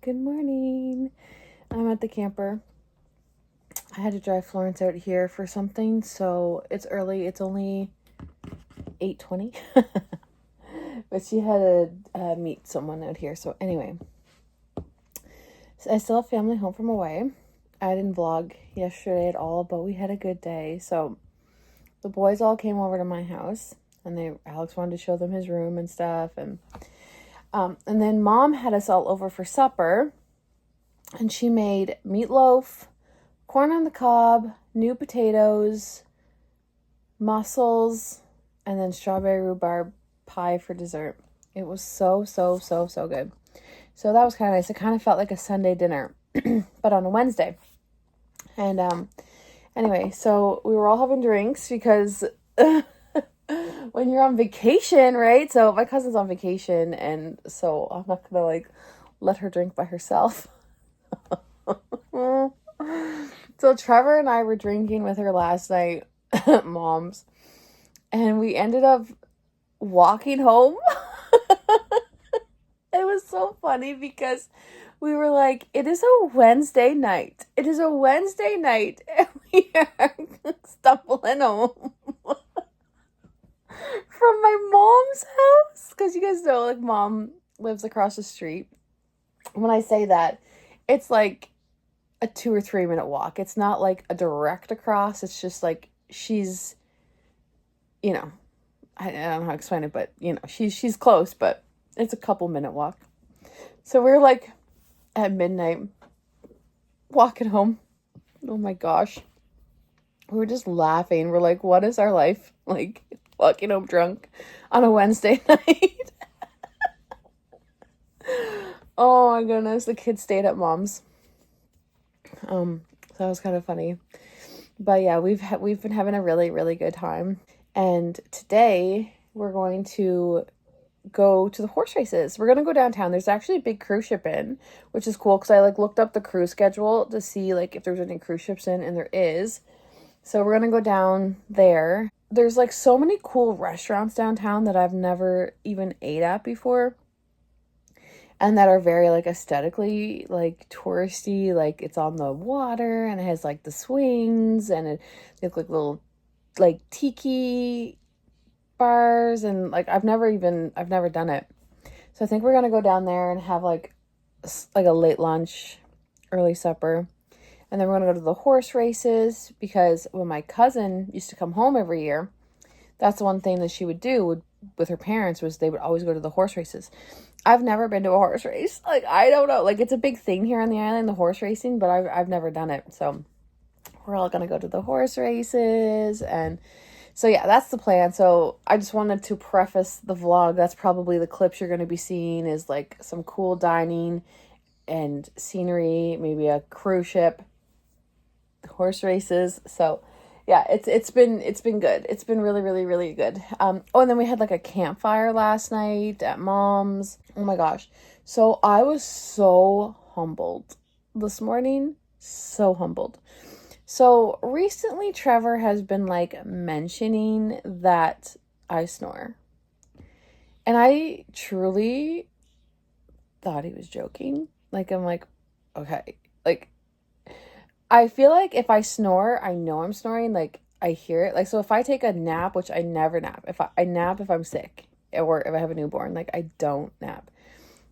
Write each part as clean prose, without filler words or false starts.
Good morning. I'm at the camper. I had to drive Florence out here for something, so it's early. It's only 8:20. But she had to meet someone out here. So anyway, so I still have family home from away. I didn't vlog yesterday at all, but we had a good day. So the boys all came over to my house, and Alex wanted to show them his room and stuff, and then Mom had us all over for supper, and she made meatloaf, corn on the cob, new potatoes, mussels, and then strawberry rhubarb pie for dessert. It was so good. So that was kind of nice. It kind of felt like a Sunday dinner, but on a Wednesday. And anyway, so we were all having drinks because when you're on vacation, right? So my cousin's on vacation, and so I'm not gonna let her drink by herself. So Trevor and I were drinking with her last night at Mom's, and we ended up walking home. It was so funny because we were like, it is a Wednesday night. It is a Wednesday night, and we are stumbling home from my mom's house. Because you guys know, Mom lives across the street. When I say that, it's like a 2 or 3 minute walk. It's not like a direct across. It's just like she's, I don't know how to explain it, but she's close, but it's a couple minute walk. So we're like at midnight walking home. Oh my gosh. We were just laughing. We're like, what is our life? Like walking home drunk on a Wednesday night. Oh my goodness. The kids stayed at Mom's. So that was kind of funny. But yeah, we've been having a really good time. And today we're going to go to the horse races. We're going to go downtown. There's actually a big cruise ship in, which is cool because I looked up the cruise schedule to see if there's any cruise ships in, and there is. So we're going to go down there. There's so many cool restaurants downtown that I've never even ate at before, and that are very aesthetically touristy. It's on the water, and it has the swings, and they look like little tiki bars, and I've never done it. So I think we're gonna go down there and have a late lunch, early supper, and then we're gonna go to the horse races, because when my cousin used to come home every year, that's the one thing that she would do with her parents, was they would always go to the horse races. I've never been to a horse race. I don't know. It's a big thing here on the island, the horse racing, but I've never done it. So we're all going to go to the horse races. And so, yeah, that's the plan. So I just wanted to preface the vlog. That's probably the clips you're going to be seeing, is some cool dining and scenery, maybe a cruise ship, horse races. So yeah, it's been good. It's been really good. And then we had a campfire last night at Mom's. Oh my gosh. So I was so humbled this morning. So humbled. So recently Trevor has been mentioning that I snore. And I truly thought he was joking. I'm okay. I feel if I snore, I know I'm snoring. I hear it. So if I take a nap, which I never nap. If I nap if I'm sick, or if I have a newborn, I don't nap.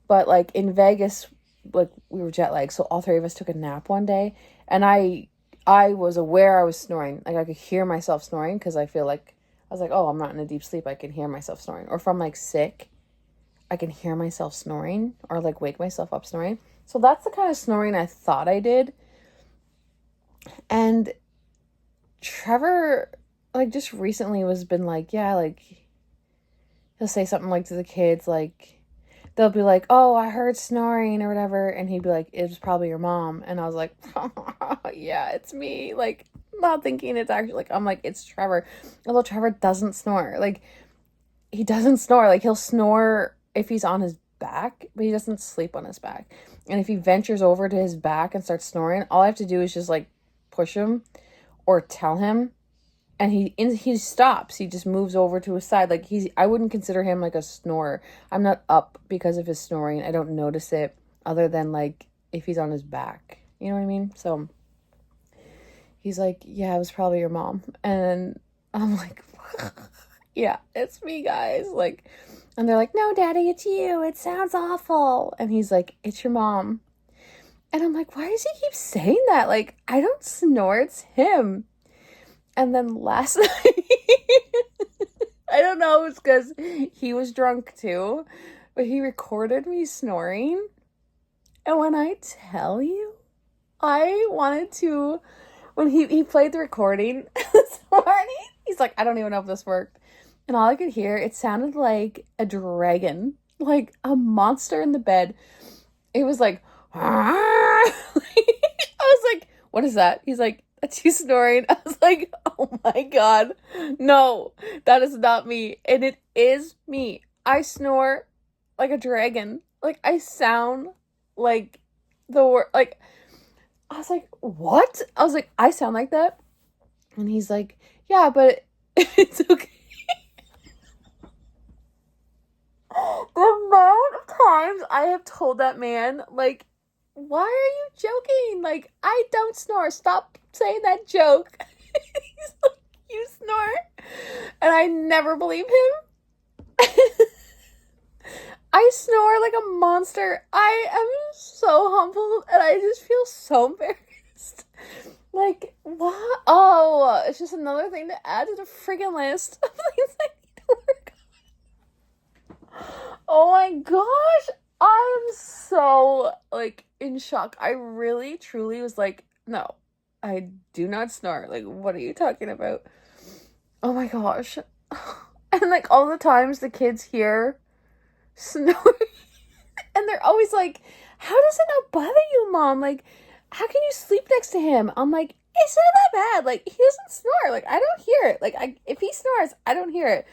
But in Vegas, we were jet lagged, so all three of us took a nap one day, and I was aware I was snoring. I could hear myself snoring, because I feel I was oh, I'm not in a deep sleep. I can hear myself snoring. Or if I'm sick, I can hear myself snoring, or wake myself up snoring. So that's the kind of snoring I thought I did. And Trevor, just recently been yeah, he'll say something to the kids, they'll be oh, I heard snoring or whatever, and he'd be it was probably your mom. And I was yeah, it's me. Not thinking it's actually, I'm it's Trevor. Although Trevor doesn't snore. He doesn't snore. He'll snore if he's on his back, but he doesn't sleep on his back. And if he ventures over to his back and starts snoring, all I have to do is just push him or tell him, and he stops. He just moves over to his side. I wouldn't consider him a snorer. I'm not up because of his snoring. I don't notice it. other than like if he's on his back. You know what I mean? So he's like, yeah, it was probably your mom. And I'm like, yeah, it's me, guys. Like, and they're like, no, Daddy, it's you. It sounds awful. And he's like, it's your mom. And I'm like, why does he keep saying that? Like, I don't snore, it's him. And then last night, I don't know, it's because he was drunk too, but he recorded me snoring. And when I tell you, I wanted to, when he played the recording this morning, he's like, I don't even know if this worked. And all I could hear, it sounded like a dragon, like a monster in the bed. It was like, I was like, what is that? He's like, that's you snoring. I was like, oh my God, no, that is not me. And it is me. I snore like a dragon. Like, I sound like the word, like, I was like, what? I was like, I sound like that? And he's like, yeah, but it's okay. The amount of times I have told that man, like, why are you joking? Like, I don't snore. Stop saying that joke. He's like, you snore? And I never believe him. I snore like a monster. I am so humbled and I just feel so embarrassed. Like, what? Oh, it's just another thing to add to the friggin' list of things I need to work on. Oh my gosh. I am so, like, in shock. I really, truly was like, no, I do not snore. Like, what are you talking about? Oh my gosh. And, like, all the times the kids hear snoring, and they're always like, how does it not bother you, Mom? Like, how can you sleep next to him? I'm like, it's not that bad. Like, he doesn't snore. Like, I don't hear it. Like, if he snores, I don't hear it.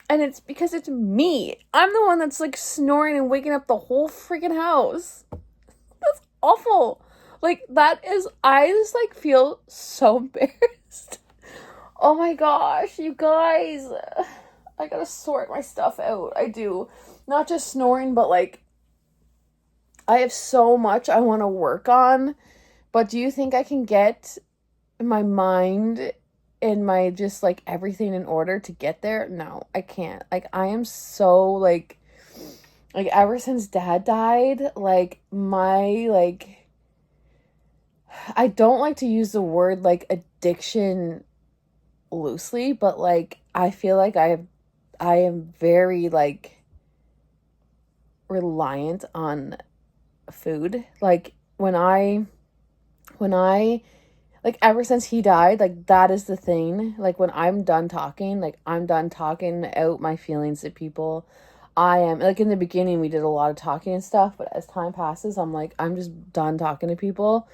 And it's because it's me. I'm the one that's like snoring and waking up the whole freaking house. That's awful. Like, that is, I just like feel so embarrassed. Oh my gosh, you guys. I gotta sort my stuff out. I do. Not just snoring, but like, I have so much I want to work on. But do you think I can get my mind and my just like everything in order to get there? No, I can't. Like, I am so like ever since Dad died, like my like, I don't like to use the word like addiction loosely, but like I feel like I am very like reliant on food. Like when I like ever since he died, like that is the thing. Like when I'm done talking, like I'm done talking out my feelings to people. I am like, in the beginning we did a lot of talking and stuff, but as time passes, I'm like, I'm just done talking to people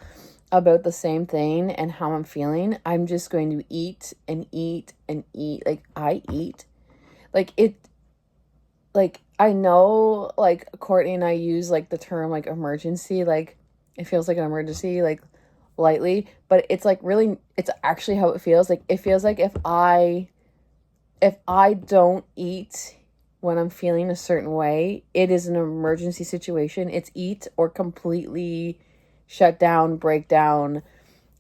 about the same thing and how I'm feeling. I'm just going to eat and eat and eat. Like I eat. Like it, like I know like Courtney and I use like the term like emergency, like it feels like an emergency, like lightly, but it's like really, it's actually how it feels. Like it feels like if I don't eat when I'm feeling a certain way, it is an emergency situation. It's eat or completely shut down, break down,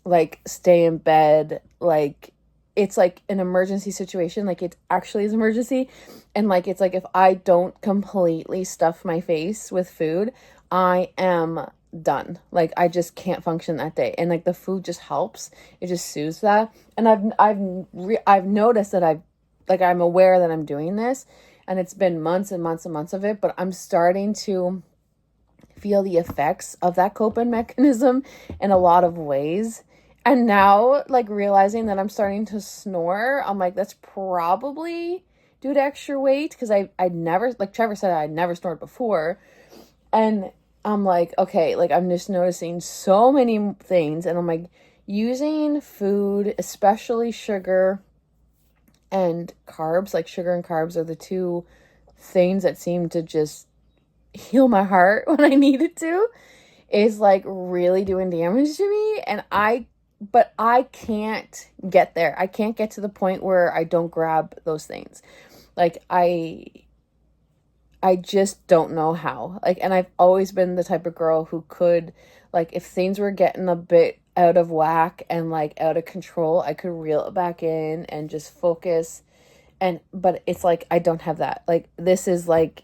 like stay in bed. Like it's like an emergency situation. Like it actually is emergency. And like it's like if I don't completely stuff my face with food, I am done. Like I just can't function that day. And like the food just helps. It just soothes that. And I've noticed that I'm aware that I'm doing this, and it's been months and months and months of it, but I'm starting to feel the effects of that coping mechanism in a lot of ways. And now, like, realizing that I'm starting to snore, I'm like, that's probably due to extra weight, because I'd never, like Trevor said, I'd never snored before. And I'm like, okay, like, I'm just noticing so many things. And I'm like, using food, especially sugar and carbs, like sugar and carbs are the two things that seem to just heal my heart when I need it to, is like really doing damage to me. And but I can't get there. I can't get to the point where I don't grab those things. Like I I just don't know how. Like, and I've always been the type of girl who could, like, if things were getting a bit out of whack and like out of control, I could reel it back in and just focus. But it's like I don't have that. Like, this is like,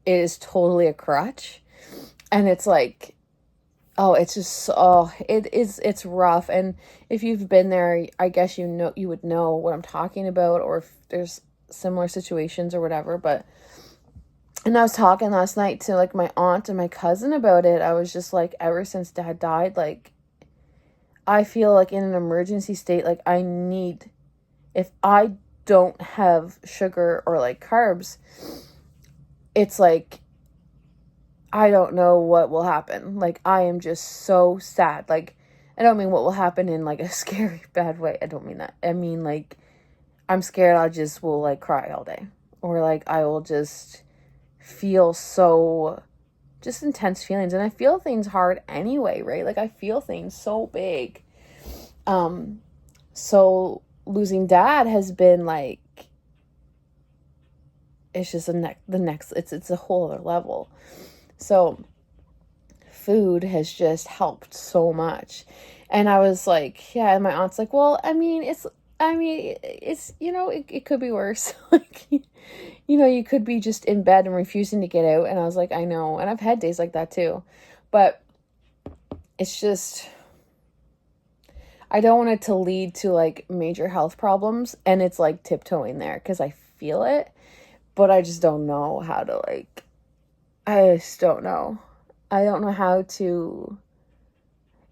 it is totally a crutch. And it's like, oh, it's just, oh, it's rough. And if you've been there, I guess you would know what I'm talking about, or if there's similar situations or whatever. But, and I was talking last night to like my aunt and my cousin about it. I was just like, ever since Dad died, like, I feel like in an emergency state, like if I don't have sugar or like carbs, it's like, I don't know what will happen. Like, I am just so sad. Like, I don't mean what will happen in like a scary bad way. I don't mean that. I mean, like, I'm scared I just will like cry all day, or like I will just feel so just intense feelings. And I feel things hard anyway, right? Like, I feel things so big. So losing Dad has been like, it's just it's a whole other level. So food has just helped so much. And I was like, yeah, and my aunt's like, well, it's, it could be worse. Like, you could be just in bed and refusing to get out. And I was like, I know. And I've had days like that too. But it's just, I don't want it to lead to like major health problems. And it's like tiptoeing there because I feel it, but I just don't know how to I just don't know. I don't know how to,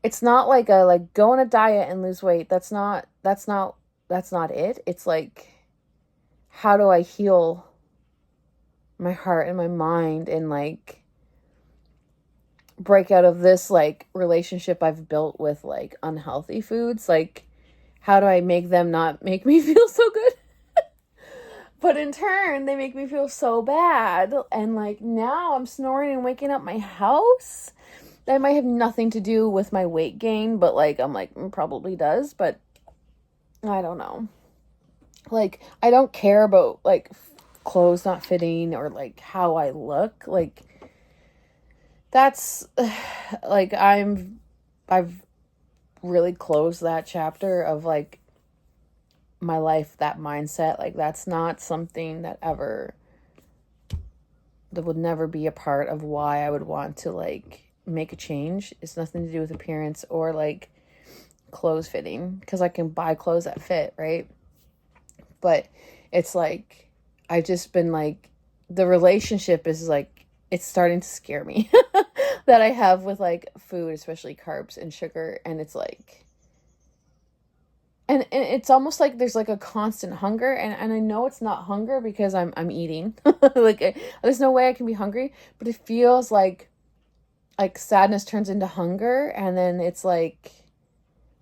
it's not like go on a diet and lose weight. That's not it. It's like, how do I heal my heart and my mind and like break out of this like relationship I've built with like unhealthy foods? Like, how do I make them not make me feel so good? But in turn, they make me feel so bad. And like, now I'm snoring and waking up my house. That might have nothing to do with my weight gain, but like, I'm like, probably does, but I don't know. Like, I don't care about like clothes not fitting or like how I look. Like, that's like, I've really closed that chapter of like my life, that mindset. Like, that's not something that would never be a part of why I would want to like make a change. It's nothing to do with appearance or like clothes fitting, because I can buy clothes that fit, right? But it's like, I've just been like, the relationship is like, it's starting to scare me that I have with like food, especially carbs and sugar. And it's like, and it's almost like there's like a constant hunger, and I know it's not hunger because I'm eating. Like, there's no way I can be hungry, but it feels like sadness turns into hunger, and then it's like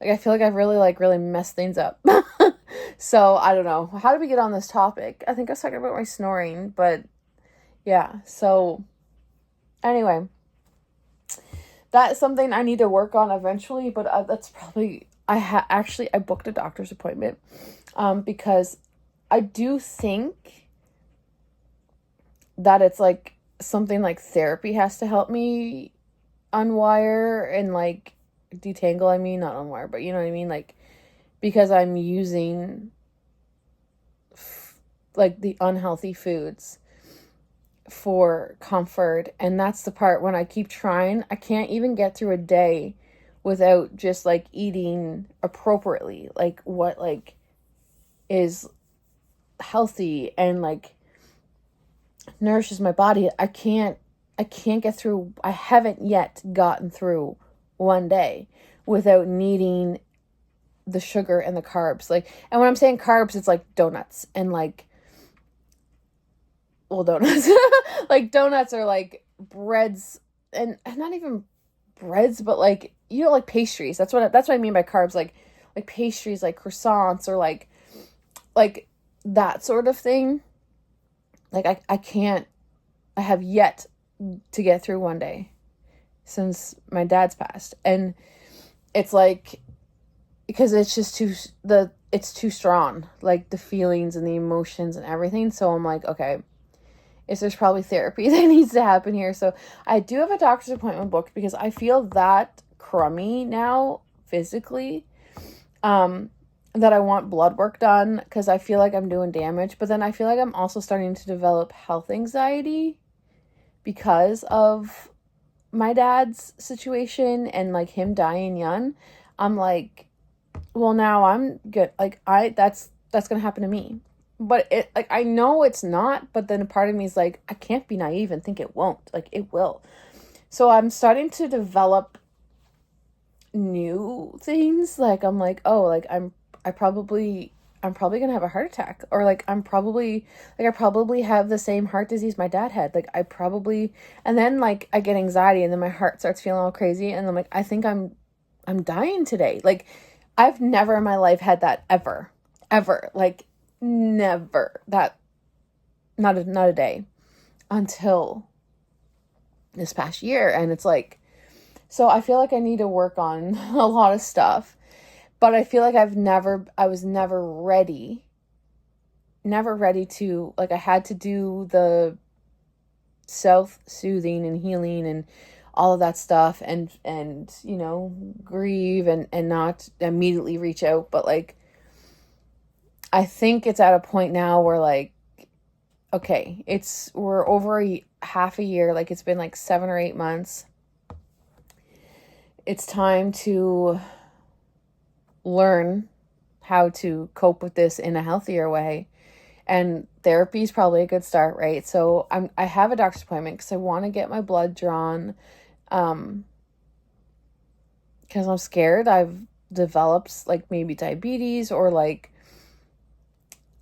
I feel like I've really messed things up. So I don't know. How did we get on this topic? I think I was talking about my snoring, but yeah. So anyway, that's something I need to work on eventually, but that's probably, I booked a doctor's appointment because I do think that it's like something like therapy has to help me unwire and like detangle. I mean, not unwire, but you know what I mean? Like, because I'm using like the unhealthy foods for comfort. And that's the part when I keep trying, I can't even get through a day without just like eating appropriately, like what like is healthy and like nourishes my body. I can't get through, I haven't yet gotten through one day without needing the sugar and the carbs. Like, and when I'm saying carbs, it's like donuts and like, well, donuts, like donuts are like breads, and not even breads, but like, like pastries. That's what I mean by carbs, like pastries, like croissants, or like that sort of thing. Like, I have yet to get through one day since my dad's passed. And it's like, because it's just it's too strong, like the feelings and the emotions and everything. So I'm like, okay, is there's probably therapy that needs to happen here. So I do have a doctor's appointment booked because I feel that crummy now physically, that I want blood work done because I feel like I'm doing damage. But then I feel like I'm also starting to develop health anxiety because of my dad's situation and like him dying young. I'm like, well, now I'm good. Like that's gonna happen to me. But it, like, I know it's not, but then a part of me is like, I can't be naive and think it won't. Like, it will. So I'm starting to develop new things. Like, I'm like, oh, like, I'm probably gonna have a heart attack. Or like, I probably have the same heart disease my dad had. Like, and then like, I get anxiety and then my heart starts feeling all crazy. And I'm like, I think I'm dying today. Like, I've never in my life had that ever. Like, never. That, not a day until this past year. And it's like, so I feel like I need to work on a lot of stuff, but I feel like I was never ready to, like, I had to do the self-soothing and healing and all of that stuff and grieve and not immediately reach out. But like, I think it's at a point now where like, okay, we're over half a year. Like, it's been like 7 or 8 months. It's time to learn how to cope with this in a healthier way. And therapy is probably a good start, right? So I have a doctor's appointment because I want to get my blood drawn, because I'm scared I've developed like maybe diabetes or like,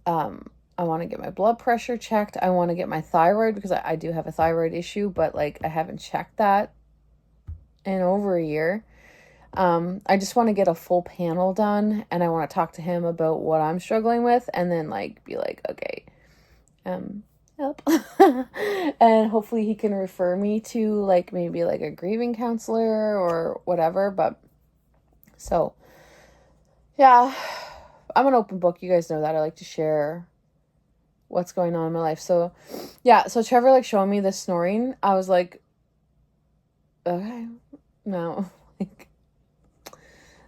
I want to get my blood pressure checked. I want to get my thyroid because I do have a thyroid issue, but like, I haven't checked that in over a year. I just want to get a full panel done, and I want to talk to him about what I'm struggling with, and then like be like, okay, help. And hopefully he can refer me to like maybe like a grieving counselor or whatever. But so yeah, I'm an open book. You guys know that. I like to share what's going on in my life. So yeah, so Trevor like showing me the snoring. I was like, okay, no, like,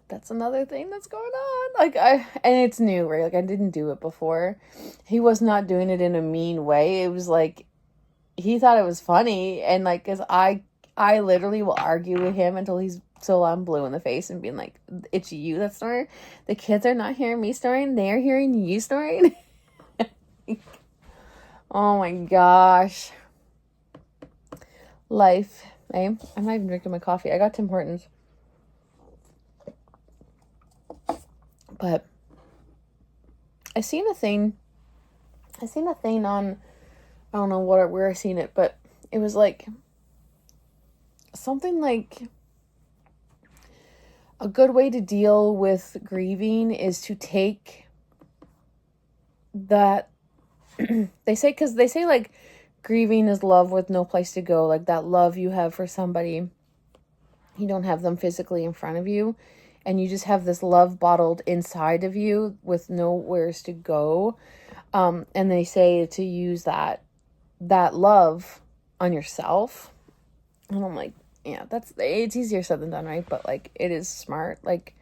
that's another thing that's going on. Like, and it's new, right? Like, I didn't do it before. He was not doing it in a mean way. It was like, he thought it was funny. And like, cause I literally will argue with him until I'm blue in the face and being like, it's you that's snoring. The kids are not hearing me snoring. They're hearing you snoring. Oh my gosh. Life, eh? I'm not even drinking my coffee. I got Tim Hortons. But I seen a thing on, I don't know where I seen it, but it was like something like a good way to deal with grieving is to take that, they say like grieving is love with no place to go. Like, that love you have for somebody, you don't have them physically in front of you, and you just have this love bottled inside of you with nowheres to go. And they say to use that love on yourself. And I'm like, yeah, it's easier said than done, right? But like, it is smart. Like,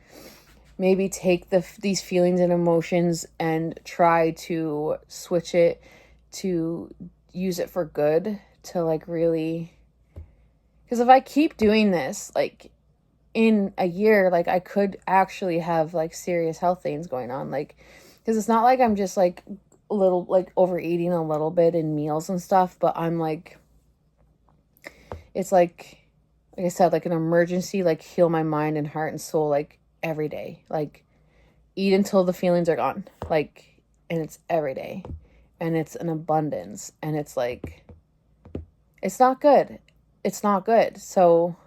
maybe take these feelings and emotions and try to switch it to use it for good, to like really, because if I keep doing this, like, in a year, like, I could actually have like serious health things going on. Like, because it's not like I'm just like a little, like, overeating a little bit in meals and stuff, but I'm like, it's like I said, like an emergency, like, heal my mind and heart and soul, like, every day. Like, eat until the feelings are gone. Like, and it's every day. And it's an abundance. And it's like, it's not good. It's not good. So,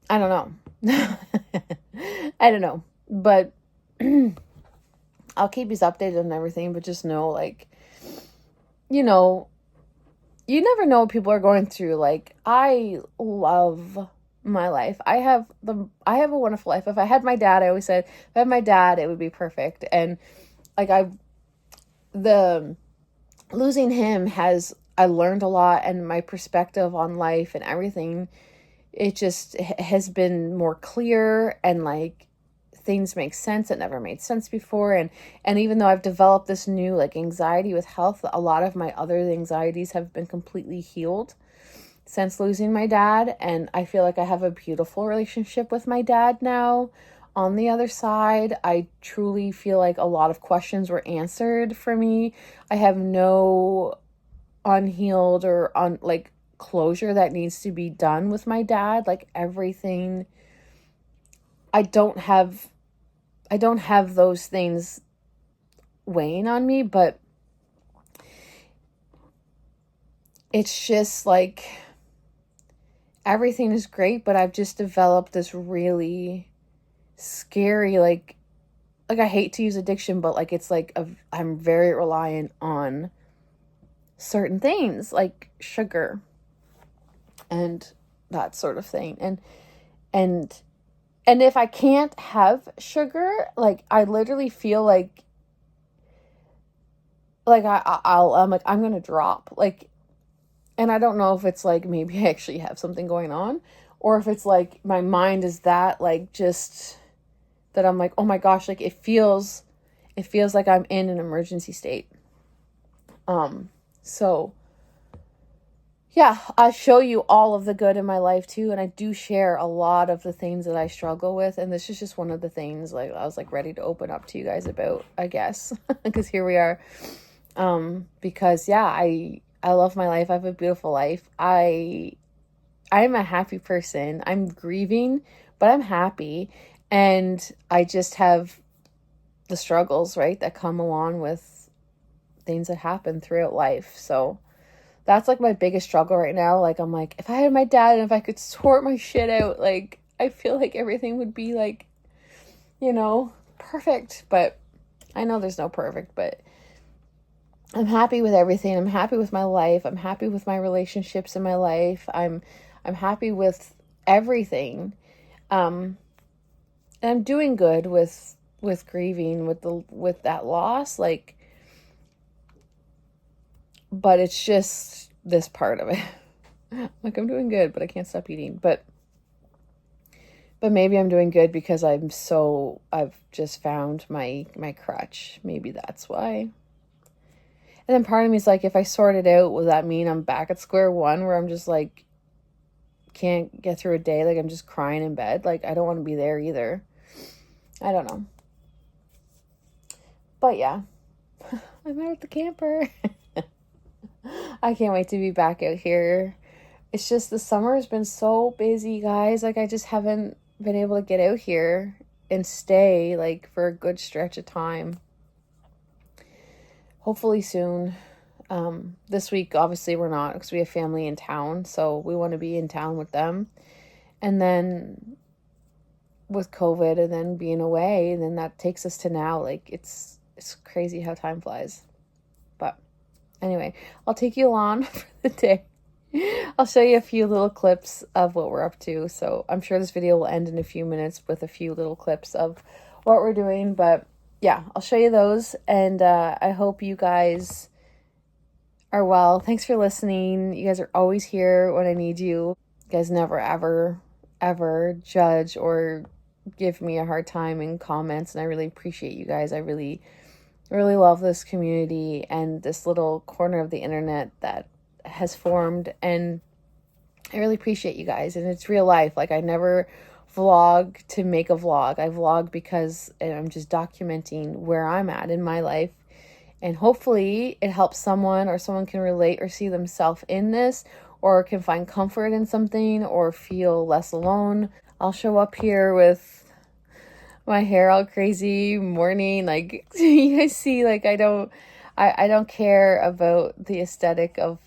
I don't know. I don't know. But I'll keep you updated on everything. But just know, like, you never know what people are going through. Like, I love my life. I have a wonderful life. If I had my dad, I always said, if I had my dad, it would be perfect. And like, the losing him I learned a lot, and my perspective on life and everything, it just has been more clear, and like things make sense that never made sense before. And even though I've developed this new like anxiety with health, a lot of my other anxieties have been completely healed since losing my dad. And I feel like I have a beautiful relationship with my dad now. On the other side, I truly feel like a lot of questions were answered for me. I have no unhealed or on like closure that needs to be done with my dad. Like everything, I don't have those things weighing on me, but it's just like everything is great, but I've just developed this really scary like I hate to use addiction, but like it's like I'm very reliant on certain things like sugar and that sort of thing. And if I can't have sugar, like I literally feel like I'm like I'm gonna drop, like. And I don't know if it's like maybe I actually have something going on, or if it's like my mind is that like just that I'm like, oh my gosh, like it feels like I'm in an emergency state. So yeah, I show you all of the good in my life too, and I do share a lot of the things that I struggle with, and this is just one of the things like I was like ready to open up to you guys about, I guess, because here we are. Because yeah, I love my life. I have a beautiful life. I'm a happy person. I'm grieving, but I'm happy, and I just have the struggles, right, that come along with things that happen throughout life. So that's like my biggest struggle right now. Like I'm like, if I had my dad and if I could sort my shit out, like I feel like everything would be like, perfect. But I know there's no perfect, but I'm happy with everything. I'm happy with my life. I'm happy with my relationships in my life. I'm happy with everything. And I'm doing good with grieving with that loss, like, but it's just this part of it. Like I'm doing good, but I can't stop eating. But maybe I'm doing good because I've just found my crutch. Maybe that's why. And then part of me is like, if I sort it out, will that mean I'm back at square one where I'm just like, can't get through a day? Like I'm just crying in bed. Like I don't want to be there either. I don't know. But yeah, I'm out at the camper. I can't wait to be back out here. It's just the summer has been so busy, guys. Like I just haven't been able to get out here and stay like for a good stretch of time. Hopefully soon. This week, obviously, we're not because we have family in town, so we want to be in town with them. And then with COVID and then being away, and then that takes us to now. Like it's crazy how time flies. But anyway, I'll take you along for the day. I'll show you a few little clips of what we're up to. So I'm sure this video will end in a few minutes with a few little clips of what we're doing. But yeah, I'll show you those. And I hope you guys are well. Thanks for listening. You guys are always here when I need you. You guys never, ever, ever judge or give me a hard time in comments. And I really appreciate you guys. I really, really love this community and this little corner of the internet that has formed, and I really appreciate you guys. And it's real life. Like I never vlog to make a vlog. I vlog because I'm just documenting where I'm at in my life, and hopefully it helps someone, or someone can relate or see themselves in this, or can find comfort in something, or feel less alone. I'll show up here with my hair all crazy morning, like you guys see, like I don't care about the aesthetic of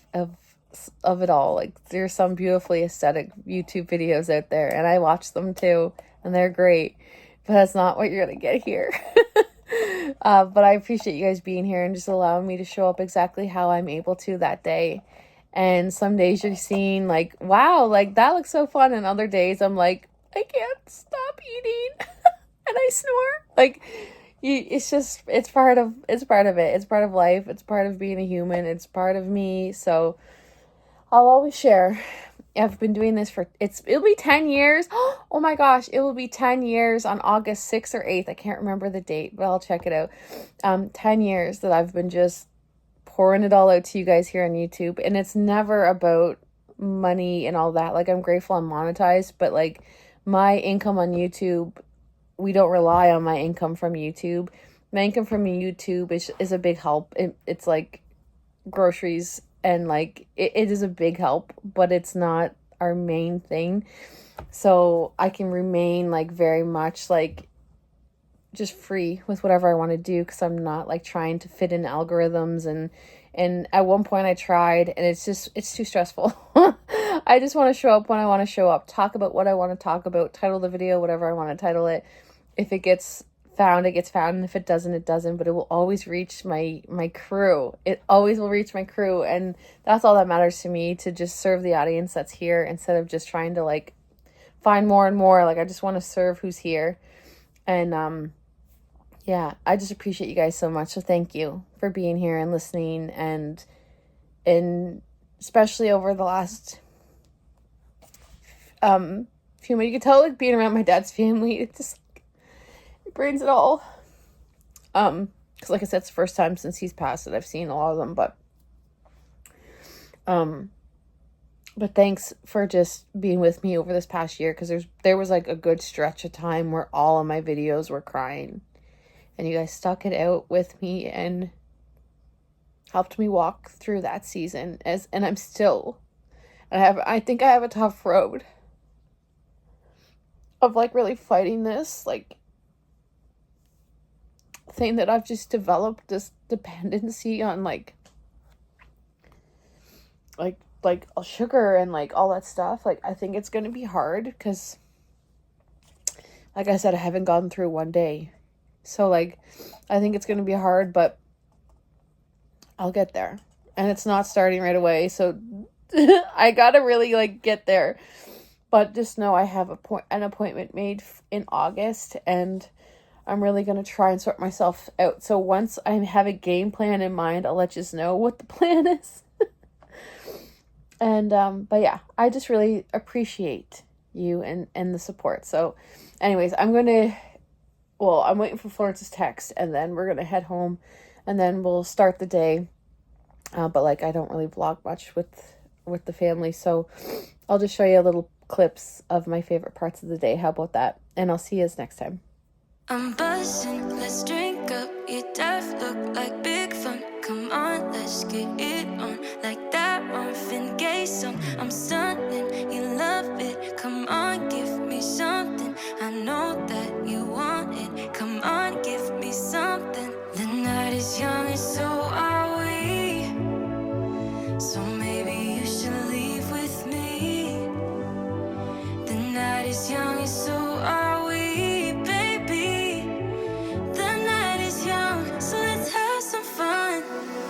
it all. Like there's some beautifully aesthetic YouTube videos out there, and I watch them too, and they're great, but that's not what you're gonna get here. But I appreciate you guys being here and just allowing me to show up exactly how I'm able to that day. And some days you're seeing like, wow, like that looks so fun, and other days I'm like, I can't stop eating and I snore. Like it's part of it. It's part of life. It's part of being a human. It's part of me. So I'll always share. I've been doing this for, it'll be 10 years. Oh my gosh, it will be 10 years on August 6th or 8th. I can't remember the date, but I'll check it out. 10 years that I've been just pouring it all out to you guys here on YouTube. And it's never about money and all that. Like, I'm grateful I'm monetized, but like my income on YouTube, we don't rely on my income from YouTube. My income from YouTube is a big help. It's like groceries, and like it is a big help, but it's not our main thing. So I can remain like very much like just free with whatever I want to do, because I'm not like trying to fit in algorithms. And at one point I tried, and it's too stressful. I just want to show up when I want to show up, talk about what I want to talk about, title the video whatever I want to title it. If it gets found, it gets found, and if it doesn't, it doesn't. But it will always reach my crew. It always will reach my crew, and that's all that matters to me, to just serve the audience that's here, instead of just trying to like find more and more. Like, I just want to serve who's here. And yeah, I just appreciate you guys so much. So thank you for being here and listening, and especially over the last few months, you can tell like being around my dad's family, it just it brings it all. Because like I said, it's the first time since he's passed that I've seen a lot of them, but thanks for just being with me over this past year, because there was like a good stretch of time where all of my videos were crying, and you guys stuck it out with me and helped me walk through that season. And I'm still, and I think I have a tough road of like really fighting this like thing that I've just developed, this dependency on like sugar and like all that stuff. Like, I think it's gonna be hard, because like I said, I haven't gone through one day. So like, I think it's gonna be hard, but I'll get there. And it's not starting right away, so I gotta really like get there. But just know I have an appointment made in August, and I'm really going to try and sort myself out. So once I have a game plan in mind, I'll let you know what the plan is. And, but yeah, I just really appreciate you and the support. So anyways, I'm waiting for Florence's text, and then we're going to head home, and then we'll start the day. But like, I don't really vlog much with the family, so I'll just show you a little clips of my favorite parts of the day. How about that? And I'll see you next time. I'm buzzing, let's drink up. Your death look like big fun. Come on, let's get it on. Like that Marvin Gaye song. I'm stunning, you love it. Come on, give me something. I know that you want it. Come on, give me something. The night is young and so are we. So maybe you should leave with me. The night is young and so are we, baby. The night is young, so let's have some fun.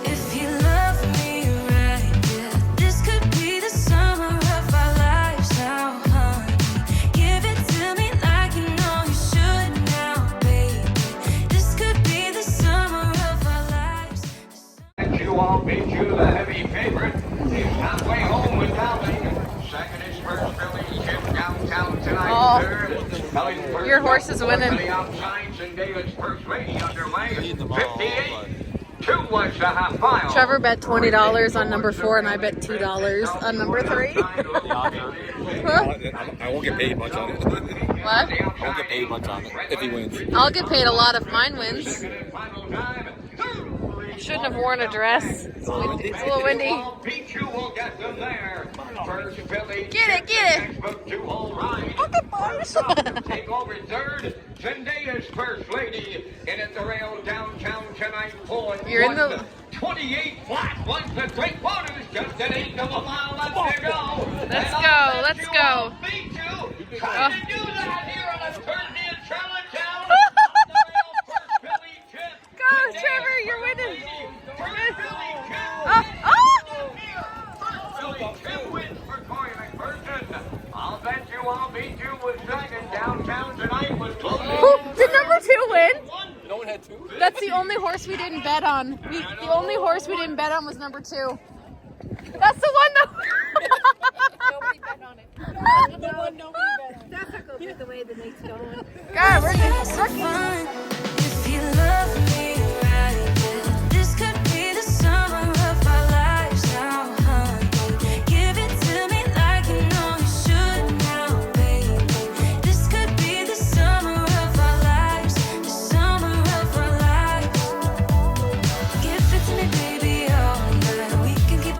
If you love me right, yeah, this could be the summer of our lives now, honey. Give it to me like you know you should now, baby. This could be the summer of our lives. And you all beat you, the heavy favorite. He's halfway home with Dowling. Second is First Philly, Chip downtown tonight. Third is Pelling first. Your horse is winning. To the outsides, and David's First Lady underway. 58. 2 was the half mile. Trevor bet $20 on number 4, and I bet $2 on number 3. I won't get paid much on it. What? I won't get paid much on it if he wins. I'll get paid a lot if mine wins. Shouldn't have worn a dress. It's a little windy. Get it. Okay, boys. Take over third. Zendaya's First Lady in at the rail downtown tonight. You're in the 28 flat. 1 to 3/4. Just an eighth of a mile left to go. Let's go. Let's go. Trying to do that here on a Thursday in Charlottetown. Go, Trevor. You're winning. I'll bet you I'll beat you with second downtown tonight was closing. Did number 2 win? No one bet too. That's the only horse we didn't bet on. The only horse we didn't bet on was number 2. That's the one that. Nobody bet on it. The one nobody bet on. That's not good the way the night's going. God, we're Have some fun.